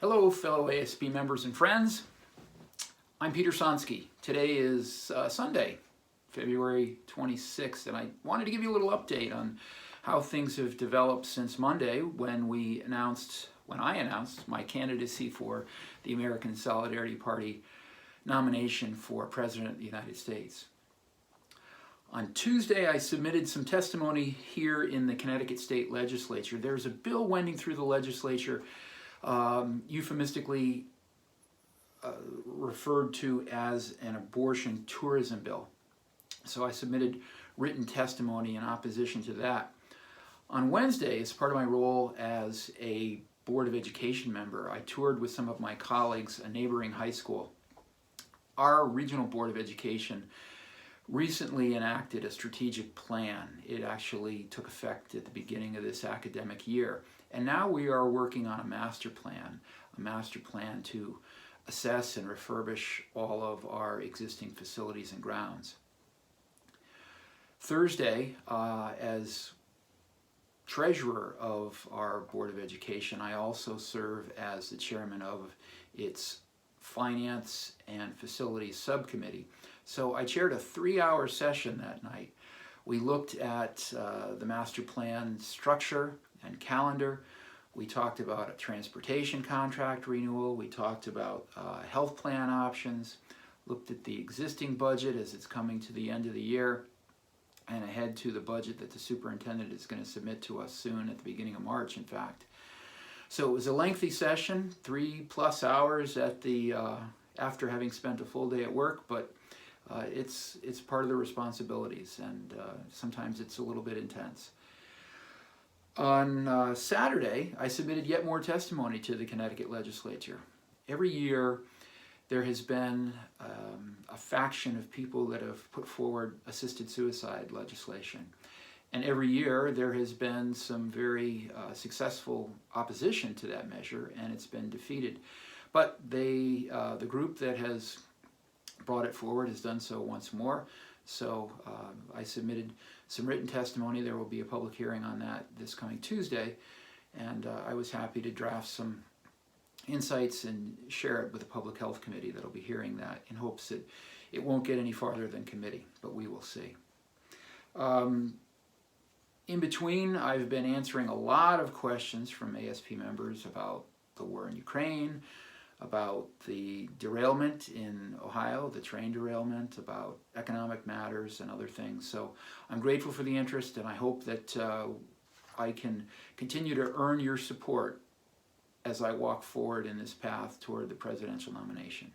Hello, fellow ASP members and friends. I'm Peter Sonsky. Today is Sunday, February 26th, and I wanted to give you a little update on how things have developed since Monday when I announced my candidacy for the American Solidarity Party nomination for President of the United States. On Tuesday, I submitted some testimony here in the Connecticut State Legislature. There's a bill wending through the legislature euphemistically referred to as an abortion tourism bill. So I submitted written testimony in opposition to that. On Wednesday, as part of my role as a Board of Education member, I toured with some of my colleagues a neighboring high school. Our Regional Board of Education recently enacted a strategic plan. It actually took effect at the beginning of this academic year. And now we are working on a master plan to assess and refurbish all of our existing facilities and grounds. Thursday, as treasurer of our Board of Education, I also serve as the chairman of its Finance and Facilities Subcommittee. So I chaired a 3-hour session that night. We looked at the master plan structure and calendar. We talked about a transportation contract renewal. We talked about health plan options, looked at the existing budget as it's coming to the end of the year, and ahead to the budget that the superintendent is going to submit to us soon at the beginning of March, in fact. So it was a lengthy session, 3+ hours after having spent a full day at work, but it's part of the responsibilities, and sometimes it's a little bit intense. On Saturday, I submitted yet more testimony to the Connecticut Legislature. Every year, there has been a faction of people that have put forward assisted suicide legislation. And every year, there has been some very successful opposition to that measure, and it's been defeated. But the group that has brought it forward has done so once more. So I submitted some written testimony. There will be a public hearing on that this coming Tuesday, and I was happy to draft some insights and share it with the Public Health Committee that will be hearing that, in hopes that it won't get any farther than committee, but we will see. In between, I've been answering a lot of questions from ASP members about the war in Ukraine, about the derailment in Ohio, the train derailment, about economic matters and other things. So I'm grateful for the interest, and I hope that I can continue to earn your support as I walk forward in this path toward the presidential nomination.